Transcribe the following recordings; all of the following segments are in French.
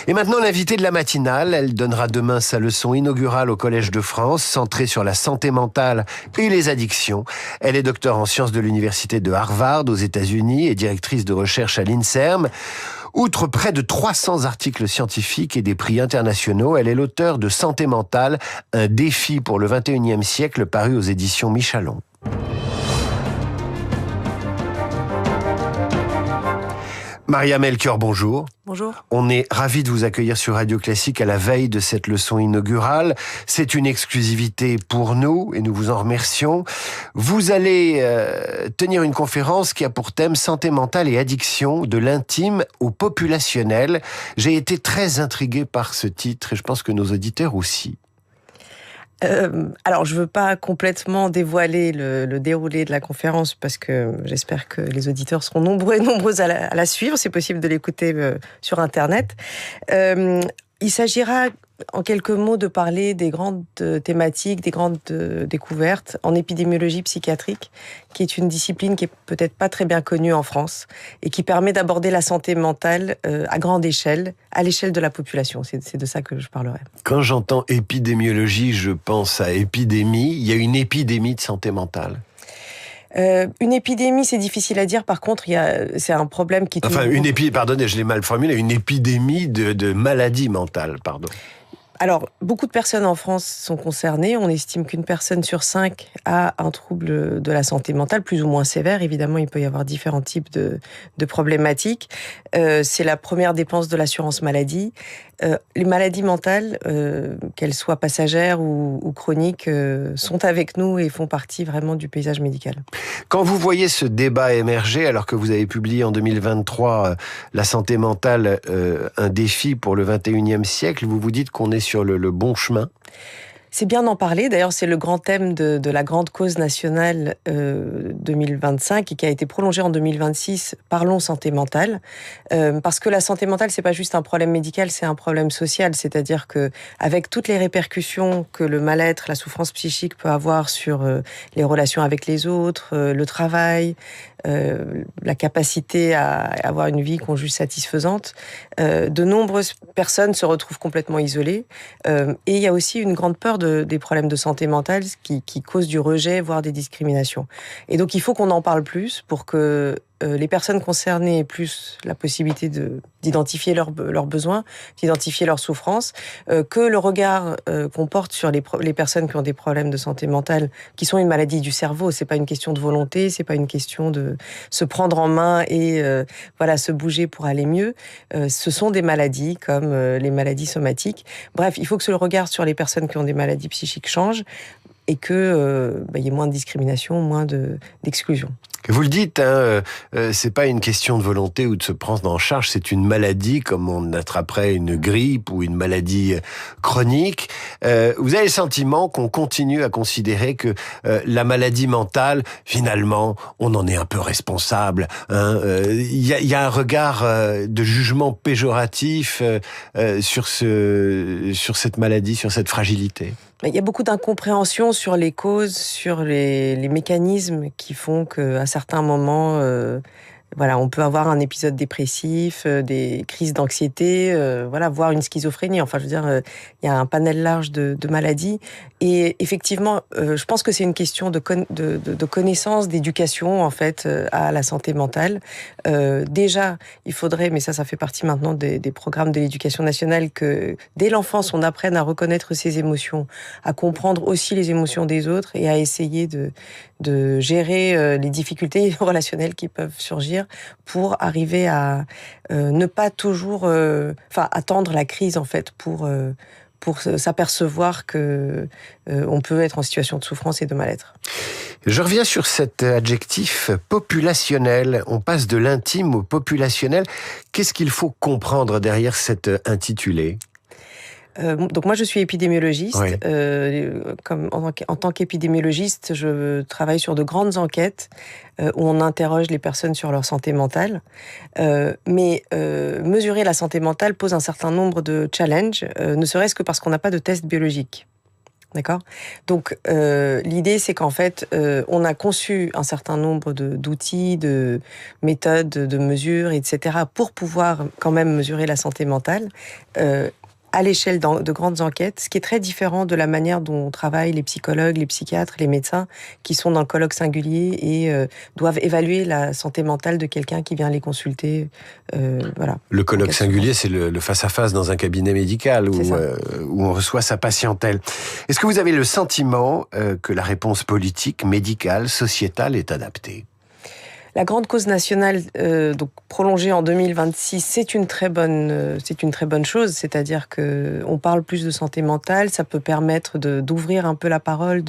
Et maintenant, l'invitée de la matinale, elle donnera demain sa leçon inaugurale au Collège de France, centrée sur la santé mentale et les addictions. Elle est docteure en sciences de l'université de Harvard aux États-Unis et directrice de recherche à l'INSERM. Outre près de 300 articles scientifiques et des prix internationaux, elle est l'auteure de Santé mentale, un défi pour le 21e siècle, paru aux éditions Michalon. Maria Melchior, bonjour. Bonjour. On est ravis de vous accueillir sur Radio Classique à la veille de cette leçon inaugurale. C'est une exclusivité pour nous et nous vous en remercions. Vous allez tenir une conférence qui a pour thème santé mentale et addiction, de l'intime au populationnel. J'ai été très intrigué par ce titre et je pense que nos auditeurs aussi. Alors, je veux pas complètement dévoiler le déroulé de la conférence parce que j'espère que les auditeurs seront nombreux et nombreuses à la suivre. C'est possible de l'écouter sur Internet. Il s'agira en quelques mots de parler des grandes thématiques, des grandes découvertes en épidémiologie psychiatrique, qui est une discipline qui est peut-être pas très bien connue en France et qui permet d'aborder la santé mentale à grande échelle, à l'échelle de la population. C'est de ça que je parlerai. Quand j'entends épidémiologie, je pense à épidémie. Il y a une épidémie de santé mentale. Une épidémie, c'est difficile à dire. Par contre, c'est un problème qui... Pardonnez, je l'ai mal formulé, une épidémie de maladie mentale, pardon. Alors, beaucoup de personnes en France sont concernées. On estime qu'une personne sur 5 a un trouble de la santé mentale, plus ou moins sévère. Évidemment, il peut y avoir différents types de problématiques. C'est la première dépense de l'assurance maladie. Les maladies mentales, qu'elles soient passagères ou chroniques, sont avec nous et font partie vraiment du paysage médical. Quand vous voyez ce débat émerger, alors que vous avez publié en 2023 La santé mentale, un défi pour le 21e siècle, vous vous dites qu'on est sur le bon chemin ? C'est bien d'en parler. D'ailleurs, c'est le grand thème de la grande cause nationale 2025 et qui a été prolongé en 2026. Parlons santé mentale. Parce que la santé mentale, c'est pas juste un problème médical, c'est un problème social. C'est-à-dire que, avec toutes les répercussions que le mal-être, la souffrance psychique peut avoir sur les relations avec les autres, le travail, la capacité à avoir une vie qu'on juge satisfaisante, de nombreuses personnes se retrouvent complètement isolées. Et il y a aussi une grande peur des problèmes de santé mentale qui causent du rejet, voire des discriminations. Et donc, il faut qu'on en parle plus pour que les personnes concernées aient plus la possibilité d'identifier leurs besoins, d'identifier leurs souffrances, que le regard qu'on porte sur les personnes qui ont des problèmes de santé mentale, qui sont une maladie du cerveau, c'est pas une question de volonté, c'est pas une question de se prendre en main et se bouger pour aller mieux. Ce sont des maladies comme les maladies somatiques. Bref, il faut que le regard sur les personnes qui ont des maladies psychiques change et que y ait moins de discrimination, moins d'exclusion. Vous le dites, c'est pas une question de volonté ou de se prendre en charge, c'est une maladie comme on attraperait une grippe ou une maladie chronique. Vous avez le sentiment qu'on continue à considérer que la maladie mentale, finalement, on en est un peu responsable. Il y a un regard de jugement péjoratif sur cette maladie, sur cette fragilité. Il y a beaucoup d'incompréhension sur les causes, sur les mécanismes qui font qu'à certains moments, on peut avoir un épisode dépressif, des crises d'anxiété, voire une schizophrénie. Enfin, je veux dire, il y a un panel large de maladies. Et effectivement, je pense que c'est une question de connaissance, d'éducation, en fait, à la santé mentale. Déjà, il faudrait, mais ça fait partie maintenant des programmes de l'éducation nationale, que dès l'enfance, on apprenne à reconnaître ses émotions, à comprendre aussi les émotions des autres et à essayer de gérer les difficultés relationnelles qui peuvent surgir pour arriver à ne pas toujours attendre la crise, en fait, pour s'apercevoir que on peut être en situation de souffrance et de mal-être. Je reviens sur cet adjectif populationnel. On passe de l'intime au populationnel. Qu'est-ce qu'il faut comprendre derrière cet intitulé ? Donc moi, je suis épidémiologiste. Oui. En tant qu'épidémiologiste, je travaille sur de grandes enquêtes où on interroge les personnes sur leur santé mentale. Mais mesurer la santé mentale pose un certain nombre de challenges, ne serait-ce que parce qu'on n'a pas de test biologique. D'accord. Donc l'idée, c'est qu'en fait, on a conçu un certain nombre d'outils, de méthodes, de mesures, etc., pour pouvoir quand même mesurer la santé mentale. À l'échelle de grandes enquêtes, ce qui est très différent de la manière dont travaillent les psychologues, les psychiatres, les médecins, qui sont dans le colloque singulier et doivent évaluer la santé mentale de quelqu'un qui vient les consulter. Voilà. Le colloque singulier, c'est le face-à-face dans un cabinet médical où on reçoit sa patientèle. Est-ce que vous avez le sentiment que la réponse politique, médicale, sociétale est adaptée ? La grande cause nationale, donc prolongée en 2026, c'est une très bonne chose. C'est-à-dire que on parle plus de santé mentale, ça peut permettre d'ouvrir un peu la parole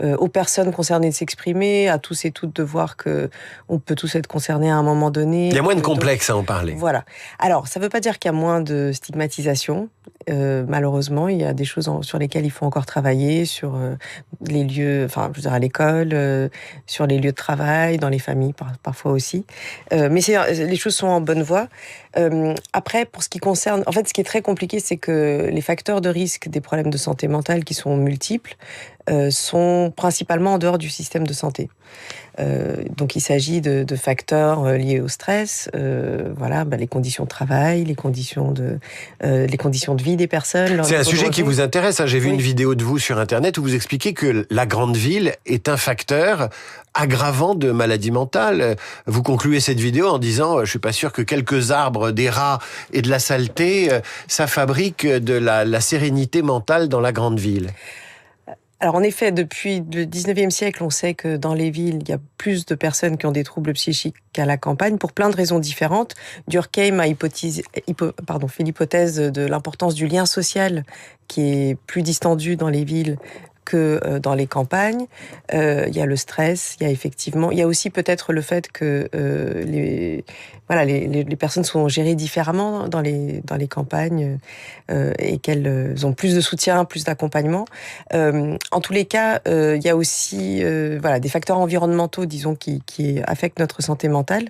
aux personnes concernées de s'exprimer, à tous et toutes de voir que on peut tous être concernés à un moment donné. Il y a moins de complexe à en parler. Voilà. Alors, ça ne veut pas dire qu'il y a moins de stigmatisation. Malheureusement, il y a des choses sur lesquelles il faut encore travailler, sur les lieux, enfin, je veux dire à l'école, sur les lieux de travail, dans les familles parfois aussi. Mais les choses sont en bonne voie. Après, pour ce qui concerne, en fait, ce qui est très compliqué, c'est que les facteurs de risque des problèmes de santé mentale, qui sont multiples, sont principalement en dehors du système de santé. Donc il s'agit de facteurs liés au stress, les conditions de travail, les conditions de vie des personnes. C'est un sujet qui vous intéresse. J'ai vu une vidéo de vous sur Internet où vous expliquez que la grande ville est un facteur aggravant de maladies mentales. Vous concluez cette vidéo en disant, je suis pas sûr que quelques arbres, des rats et de la saleté, ça fabrique de la sérénité mentale dans la grande ville. Alors en effet, depuis le 19e siècle, on sait que dans les villes, il y a plus de personnes qui ont des troubles psychiques qu'à la campagne, pour plein de raisons différentes. Durkheim a fait l'hypothèse de l'importance du lien social qui est plus distendu dans les villes que dans les campagnes. Il y a le stress, il y a aussi peut-être le fait que les personnes sont gérées différemment dans les campagnes et qu'elles ont plus de soutien, plus d'accompagnement. En tous les cas, il y a aussi des facteurs environnementaux, disons, qui affectent notre santé mentale.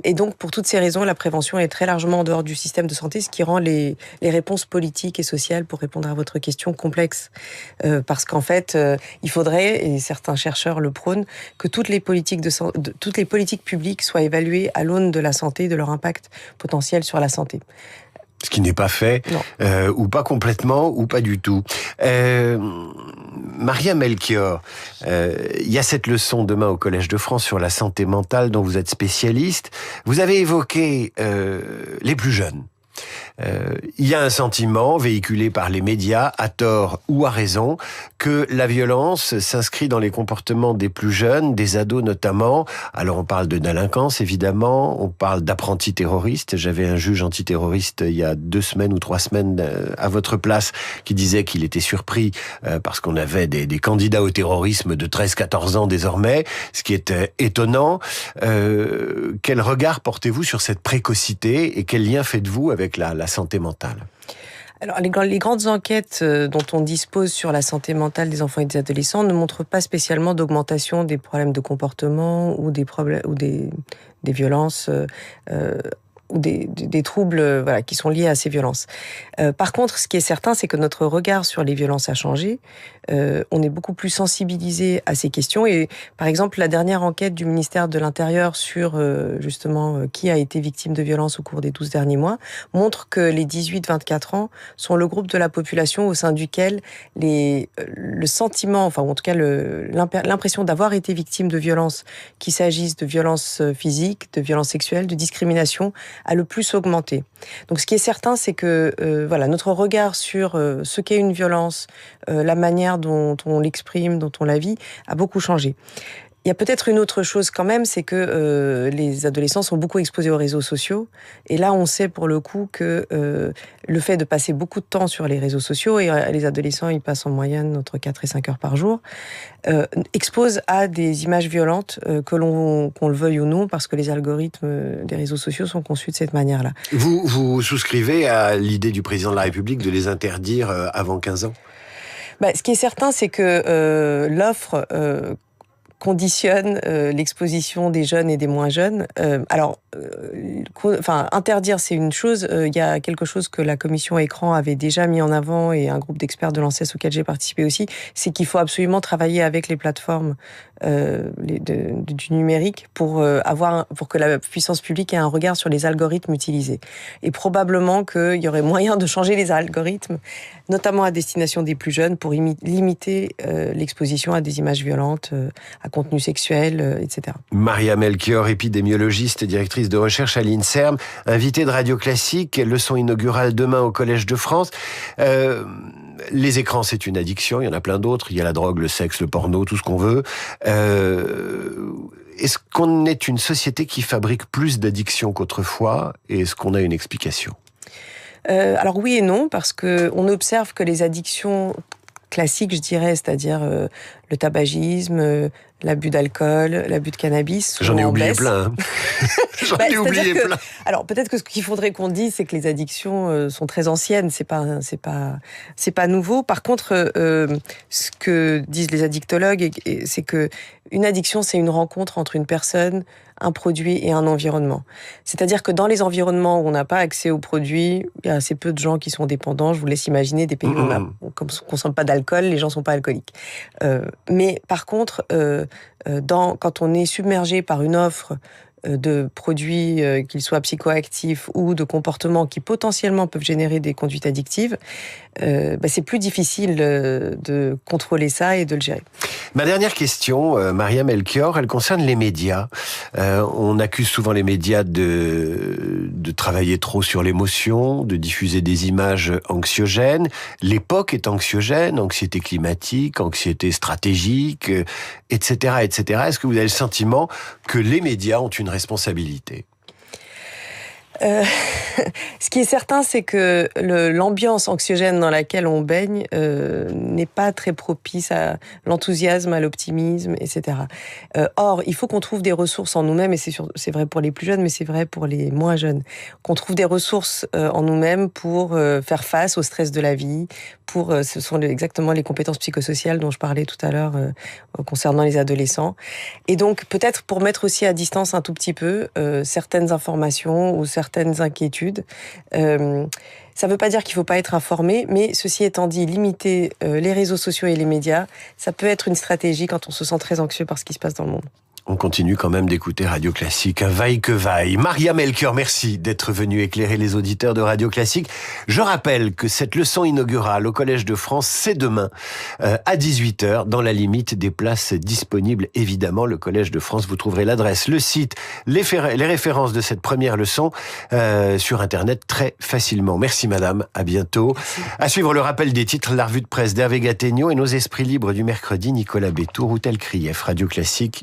Et donc, pour toutes ces raisons, la prévention est très largement en dehors du système de santé, ce qui rend les réponses politiques et sociales, pour répondre à votre question, complexes. Parce qu'en fait, il faudrait, et certains chercheurs le prônent, que toutes les politiques publiques soient évaluées à l'aune de la santé, de leur impact potentiel sur la santé. Ce qui n'est pas fait, ou pas complètement, ou pas du tout. Maria Melchior, il y a cette leçon demain au Collège de France sur la santé mentale dont vous êtes spécialiste. Vous avez évoqué les plus jeunes. Il y a un sentiment véhiculé par les médias, à tort ou à raison, que la violence s'inscrit dans les comportements des plus jeunes, des ados notamment. Alors on parle de délinquance évidemment, on parle d'apprentis terroristes. J'avais un juge antiterroriste il y a 2 semaines ou 3 semaines à votre place qui disait qu'il était surpris parce qu'on avait des candidats au terrorisme de 13-14 ans désormais, ce qui est étonnant. Quel regard portez-vous sur cette précocité et quel lien faites-vous avec la santé mentale ? Alors, les grandes enquêtes dont on dispose sur la santé mentale des enfants et des adolescents ne montrent pas spécialement d'augmentation des problèmes de comportement ou des violences ou des troubles qui sont liés à ces violences. Par contre, ce qui est certain, c'est que notre regard sur les violences a changé. On est beaucoup plus sensibilisé à ces questions. Et par exemple, la dernière enquête du ministère de l'Intérieur sur justement qui a été victime de violences au cours des 12 derniers mois montre que les 18-24 ans sont le groupe de la population au sein duquel le sentiment, enfin ou en tout cas l'impression d'avoir été victime de violences, qu'il s'agisse de violences physiques, de violences sexuelles, de discrimination, a le plus augmenté. Donc ce qui est certain, c'est que notre regard sur ce qu'est une violence, la manière dont on l'exprime, dont on la vit, a beaucoup changé. Il y a peut-être une autre chose quand même, c'est que les adolescents sont beaucoup exposés aux réseaux sociaux. Et là, on sait pour le coup que le fait de passer beaucoup de temps sur les réseaux sociaux, et les adolescents, ils passent en moyenne entre 4 et 5 heures par jour, expose à des images violentes, qu'on le veuille ou non, parce que les algorithmes des réseaux sociaux sont conçus de cette manière-là. Vous souscrivez à l'idée du président de la République de les interdire avant 15 ans ? Ce qui est certain, c'est que l'offre conditionne l'exposition des jeunes et des moins jeunes. Interdire, c'est une chose. Il y a quelque chose que la commission Écran avait déjà mis en avant et un groupe d'experts de l'ANSES auquel j'ai participé aussi, c'est qu'il faut absolument travailler avec les plateformes du numérique pour que la puissance publique ait un regard sur les algorithmes utilisés. Et probablement qu'il y aurait moyen de changer les algorithmes, notamment à destination des plus jeunes, pour limiter l'exposition à des images violentes, à contenu sexuel, etc. Maria Melchior, épidémiologiste et directrice de recherche à l'INSERM, invitée de Radio Classique, leçon inaugurale demain au Collège de France. Les écrans, c'est une addiction, il y en a plein d'autres. Il y a la drogue, le sexe, le porno, tout ce qu'on veut. Est-ce qu'on est une société qui fabrique plus d'addictions qu'autrefois? Et est-ce qu'on a une explication? Alors oui et non, parce qu'on observe que les addictions classiques, je dirais, c'est-à-dire le tabagisme, l'abus d'alcool, l'abus de cannabis. J'en ai oublié plein. J'en ai oublié plein. Alors peut-être que ce qu'il faudrait qu'on dise, c'est que les addictions sont très anciennes. C'est pas nouveau. Par contre, ce que disent les addictologues, c'est que une addiction, c'est une rencontre entre une personne, un produit et un environnement. C'est-à-dire que dans les environnements où on n'a pas accès aux produits, il y a assez peu de gens qui sont dépendants. Je vous laisse imaginer des pays où on ne consomme pas d'alcool, les gens ne sont pas alcooliques. Mais par contre, quand on est submergé par une offre de produits, qu'ils soient psychoactifs ou de comportements qui potentiellement peuvent générer des conduites addictives, c'est plus difficile de contrôler ça et de le gérer. Ma dernière question, Maria Melchior, elle concerne les médias. On accuse souvent les médias de travailler trop sur l'émotion, de diffuser des images anxiogènes. L'époque est anxiogène, anxiété climatique, anxiété stratégique, etc., etc. Est-ce que vous avez le sentiment que les médias ont une responsabilité ? Ce qui est certain, c'est que l'ambiance anxiogène dans laquelle on baigne n'est pas très propice à l'enthousiasme, à l'optimisme, etc. Or, il faut qu'on trouve des ressources en nous-mêmes, et c'est vrai pour les plus jeunes, mais c'est vrai pour les moins jeunes, qu'on trouve des ressources en nous-mêmes pour faire face au stress de la vie, ce sont exactement les compétences psychosociales dont je parlais tout à l'heure concernant les adolescents. Et donc, peut-être pour mettre aussi à distance un tout petit peu certaines informations ou certaines inquiétudes. Ça ne veut pas dire qu'il ne faut pas être informé, mais ceci étant dit, limiter les réseaux sociaux et les médias, ça peut être une stratégie quand on se sent très anxieux par ce qui se passe dans le monde. On continue quand même d'écouter Radio Classique, vaille que vaille. Maria Melchior, merci d'être venue éclairer les auditeurs de Radio Classique. Je rappelle que cette leçon inaugurale au Collège de France, c'est demain à 18h, dans la limite des places disponibles. Évidemment, le Collège de France, vous trouverez l'adresse, le site, les références de cette première leçon sur Internet très facilement. Merci madame, à bientôt. Merci. À suivre le rappel des titres, la revue de presse d'Hervé Gattegno et nos esprits libres du mercredi, Nicolas Bétour, Outel Krief, Radio Classique.